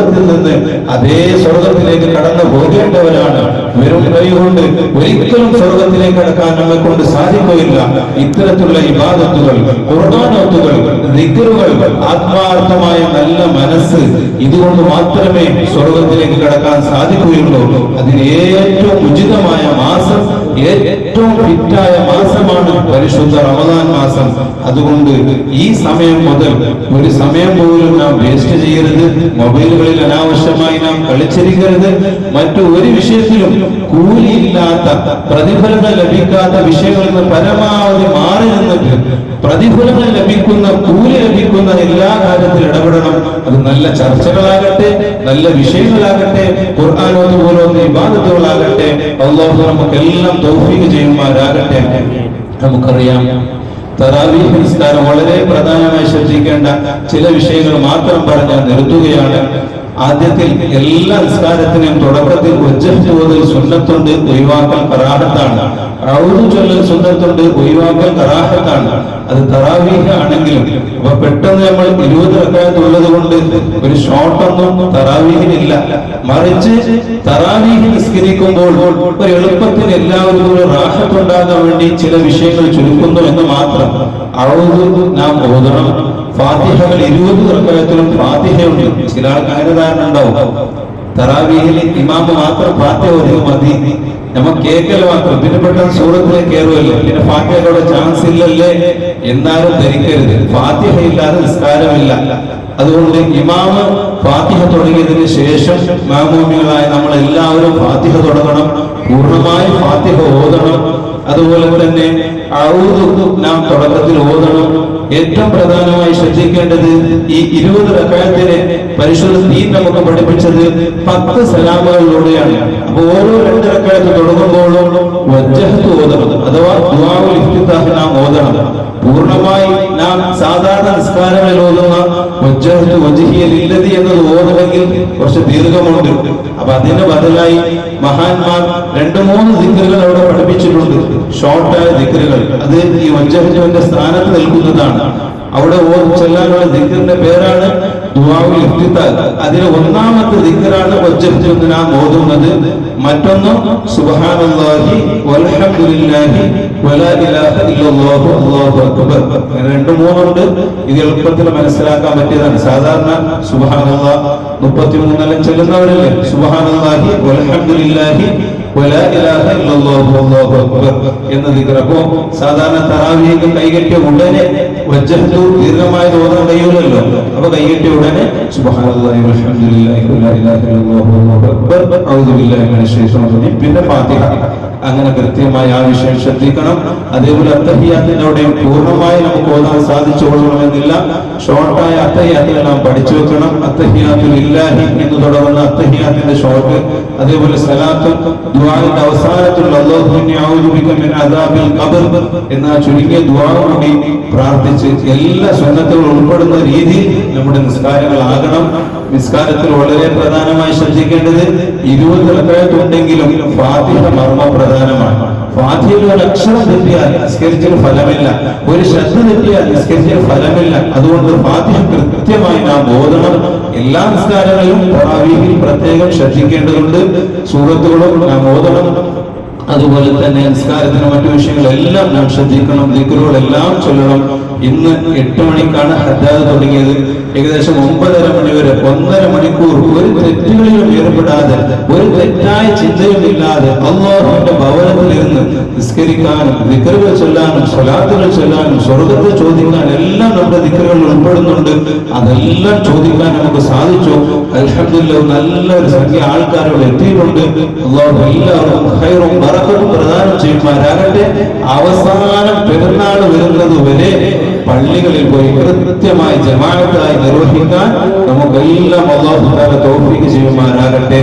നിന്ന് അതേ സ്വർഗത്തിലേക്ക് കടന്നു പോകേണ്ടവരാണ്. വെറും കൈകൊണ്ട് ഒരിക്കലും സ്വർഗത്തിലേക്ക് കടക്കാൻ നമ്മെ കൊണ്ട് സാധിക്കുകയില്ല. ഇത്തരത്തിലുള്ള ഇബാദത്തുകൾ, ഖുർആനോത്തുകൾ, ദിക്റുകൾ, ആത്മാർത്ഥമായ നല്ല മനസ്സ്, ഇതുകൊണ്ട് മാത്രമേ സ്വർഗത്തിലേക്ക് കടക്കാൻ സാധിക്കുകയുള്ളൂ. അതിന് ഏറ്റവും ഉചിതമായ മാസം, ഏറ്റവും ഫിറ്റായ മാസമാണ് പരിശുദ്ധ റമദാൻ മാസം. അതുകൊണ്ട് ഈ സമയം മുതൽ ഒരു സമയം പോലും നാം വേസ്റ്റ് ചെയ്യരുത്. മൊബൈലുകളിൽ അനാവശ്യമായി നാം കളിച്ചിരിക്കരുത്. മറ്റു ഒരു വിഷയത്തിലും കൂലിയില്ലാത്ത, പ്രതിഫലങ്ങൾ ലഭിക്കാത്ത വിഷയങ്ങളിൽ നിന്ന് പരമാവധി മാറി നിന്നിട്ട് പ്രതിഫലങ്ങൾ ലഭിക്കുന്ന, കൂലി ലഭിക്കുന്ന എല്ലാ കാര്യത്തിലും ഇടപെടണം. അത് നല്ല ചർച്ചകളാകട്ടെ, നല്ല വിഷയങ്ങളാകട്ടെ, ഖുർആനോത്ത് പോലുള്ള ഇബാദത്തുകളാകട്ടെ. അല്ലാഹു നമുക്കെല്ലാം തൗഫീഖ് ചെയ്യുമാറാകട്ടെ. നമുക്കറിയാം, തറാവീഹ് നിസ്കാരം വളരെ പ്രധാനമായി ശ്രദ്ധിക്കേണ്ട ചില വിഷയങ്ങൾ മാത്രം പറഞ്ഞ് നിർത്തുകയാണ്. ആദ്യത്തിൽ എല്ലാ നിസ്കാരത്തിനും തുടക്കത്തിൽ വജ്ഹത്ത് ഓതൽ സുന്നത്തുണ്ട്, ഒഴിവാക്കൽ കറാഹത്താണ്. ഔദു ചൊല്ലൽ സുന്നത്തുണ്ട്, ഒഴിവാക്കൽ കറാഹത്താണ്. അത് തറാവീഹ് ആണെങ്കിലും. അപ്പൊ പെട്ടെന്ന് നമ്മൾ 20 റക്അത്ത് ഉള്ളത് കൊണ്ട് ഒരു ഷോട്ടൊന്നും തറാവീഹിനില്ല. മറിച്ച് തറാവീഹ് നിസ്കരിക്കുമ്പോൾ ഒരു എളുപ്പത്തിന് എല്ലാവർക്കും ഒരു റാഹത്തുണ്ടാകാൻ വേണ്ടി ചില വിഷയങ്ങൾ ചുരുക്കുന്നു എന്ന് മാത്രം. ഔദു നാം ഓതണം. ഫാത്തിഹകൾ 20 റക്അത്തിലും ഫാത്തിഹയുണ്ട്. ചില ആൾക്കാരുടെ ധാരണ ഉണ്ടാവും, തറാവീഹിൽ ഇമാമ് മാത്രം ഫാത്തിഹ ഓതിയാൽ മതി, നമ്മൾ കേൾക്കൽ മാത്രം, പിന്നെ പെട്ടെന്ന് സൂറത്തിലേക്ക് കയറുമല്ലോ, പിന്നെ ഫാത്തിഹയുടെ ചാൻസ് ഇല്ലല്ലേ എന്നാലും ധരിക്കരുത്. ഫാത്തിഹ ഇല്ലാതെ നിസ്കാരമില്ല. അതുകൊണ്ട് ഇമാമ് ഫാത്തിഹ തുടങ്ങിയതിന് ശേഷം മാമൂമികളായ നമ്മളെല്ലാവരും ഫാത്തിഹ തുടങ്ങണം, പൂർണ്ണമായി ഫാത്തിഹ ഓതണം. അതുപോലെ തന്നെ ഔദു നാം തുടക്കത്തിൽ ഓതണം. ഏറ്റവും പ്രധാനമായി ശ്രദ്ധിക്കേണ്ടത്, ഈ 20 റക്അത്തിനെ പരിശുദ്ധ ദീൻ നമുക്ക് പഠിപ്പിച്ചത് 10 സലാമുകളിലൂടെയാണ്. അപ്പൊ ഓരോ 2 റക്അത്ത് തുടങ്ങുമ്പോഴും വജ്ഹത്ത് ഓതണം, അഥവാ ദുആഉൽ ഇഫ്തിതാഹ് നാം ഓതണം. പൂർണ്ണമായി നാം സാധാരണ നിസ്കാരങ്ങളിൽ ഓതുന്ന വജ്ഹത്തു വജ്ഹിയ ലില്ലദി എന്നത് ഓതണമെങ്കിൽ കുറച്ച് ദീർഘമുണ്ട്. അപ്പൊ അതിന് ബദലായി മഹാന്മാർ 2-3 ദിക്റുകൾ അവിടെ പഠിപ്പിച്ചിട്ടുണ്ട്, ഷോർട്ടായ ദിക്റുകൾ. അത് ഈ വജ്ഹത്തുവിന്റെ സ്ഥാനത്ത് നിൽക്കുന്നതാണ്. അവിടെ ചെല്ലാനുള്ള ദിക്റിന്റെ പേരാണ് ദുആഉൽ ഇഫ്തിതാഹ്. അതിലെ ഒന്നാമത്തെ ദിക്റാണ് വജ്ഹത്തു എന്ന് നാം ഓതുന്നത്. മറ്റൊന്ന് സുബ്ഹാനല്ലാഹി വൽഹംദുലില്ലാഹി വലാ ഇലാഹ ഇല്ലല്ലാഹു അല്ലാഹു അക്ബർ. 2-3 ഉണ്ട്. ഇത് എളുപ്പത്തിൽ മനസ്സിലാക്കാൻ പറ്റിയതാണ്. സാധാരണ സുബ്ഹാനല്ലാഹ് 33 ചെല്ലുന്നവരല്ലേ, സുബ്ഹാനല്ലാഹി വൽഹംദുലില്ലാഹി വലാ ഇലാഹ ഇല്ലല്ലാഹു അല്ലാഹു അക്ബർ എന്ന ദിക്ർ. അപ്പോ സാധാരണ തറാവീഹ് കൈകെട്ടിയ ഉടനെ വജ്ഹത്തു ദീർഘമായി ഓതാൻ കഴിയൂലല്ലോ. അപ്പൊ കൈകെട്ടിയ ഉടനെ സുബ്ഹാനല്ലാഹി വൽഹംദുലില്ലാഹി വലാ ഇലാഹ ഇല്ലല്ലാഹു അല്ലാഹു അക്ബർ അഊദു ബില്ലാഹി മിനശ് ശൈത്വാനിർ റജീം, പിന്നെ ഫാത്തിഹ. അങ്ങനെ കൃത്യമായി ആ വിഷയം ശ്രദ്ധിക്കണം. അതേപോലെ അത്തഹിയാത്തിന്റെ അവിടെയും പൂർണ്ണമായി നമുക്ക് ഓതാൻ സാധിച്ചു കൊള്ളണമെന്നില്ല. ഷോർട്ടായ അത്തഹിയാത്തിൽ നാം പഠിച്ചു വെക്കണം. അത്തഹിയാത്തു ലില്ലാഹി എന്ന് തുടങ്ങുന്ന അത്തഹിയാത്തിന്റെ ഷോർട്ട്, അതേപോലെ സലാത്തും ദുആഇന്റെ അവസാനത്തുള്ള അല്ലാഹുമ്മ അഊദു ബിക മിൻ അദാബിൽ ഖബർ എന്ന ചുരുങ്ങിയ ദുആ കൂടി പ്രാർത്ഥിച്ച് എല്ലാ സുന്നത്തുകളും ഉൾപ്പെടുന്ന രീതിയിൽ നമ്മുടെ നിസ്കാരങ്ങളാകണം. നിസ്കാരത്തിൽ വളരെ പ്രധാനമായി ശ്രദ്ധിക്കേണ്ടത് 20 റക്അത്ത് ഉണ്ടെങ്കിലും ഫാത്തിഹ മർമ്മ പ്രധാനമാണ്. ഫാത്തിഹയിൽ ഒരു അക്ഷരം തെറ്റിയാൽ നിസ്കരിച്ചതിന് ഫലമില്ല, ഒരു ശ്രദ്ധ തെറ്റിയാൽ നിസ്കരിച്ചതിന് ഫലമില്ല. അതുകൊണ്ട് ഫാത്തിഹ കൃത്യമായി നാം ഓതണം. എല്ലാ നിസ്കാരങ്ങളിലും തറാവീഹിൽ പ്രത്യേകം ശ്രദ്ധിക്കേണ്ടതുണ്ട്. സൂറത്തുകളും നാം ഓതണം. അതുപോലെ തന്നെ നിസ്കാരത്തിന് മറ്റു വിഷയങ്ങളെല്ലാം നാം ശ്രദ്ധിക്കണം. ദിക്റുകളെല്ലാം ചൊല്ലണം. ഇന്ന് 8 മണിക്കാണ് ഹദ്ദാദ് തുടങ്ങിയത്. ഏകദേശം 9:30 മണി വരെ 1.5 മണിക്കൂർ ഒരു തെറ്റുകളിലും ഏർപ്പെടാതെ, ഒരു തെറ്റായ ചിന്തയും ഇല്ലാതെ അല്ലാഹുവിന്റെ ഭവനത്തിൽ ഇരുന്ന് നിസ്കരിക്കാനും ദിക്റുകൾ ചൊല്ലാനും സ്വലാത്തുകൾ ചൊല്ലാനും സ്വർഗ്ഗത്തെ ചോദിക്കാൻ എല്ലാം നമ്മുടെ ദിക്റുകളിൽ ഉൾപ്പെടുന്നുണ്ട്. അതെല്ലാം ചോദിക്കാൻ നമുക്ക് സാധിച്ചു. അൽഹംദുലില്ലാഹ്, നല്ലൊരു സംഖ്യ ആൾക്കാരോട് എത്തിയിട്ടുണ്ട്. അല്ലാഹു എല്ലാവർക്കും ഖൈറും ബറക്കത്തും പ്രദാനം ചെയ്യുമാറാകട്ടെ. അവസാനം പെരുന്നാൾ വരുന്നത് വരെ പള്ളികളിൽ പോയി കൃത്യമായി ജമാഅത്തായി നിർവഹിക്കാൻ നമുക്കെല്ലാം അല്ലാഹു തആല തൗഫീഖ് ചെയ്യുമാറാകട്ടെ.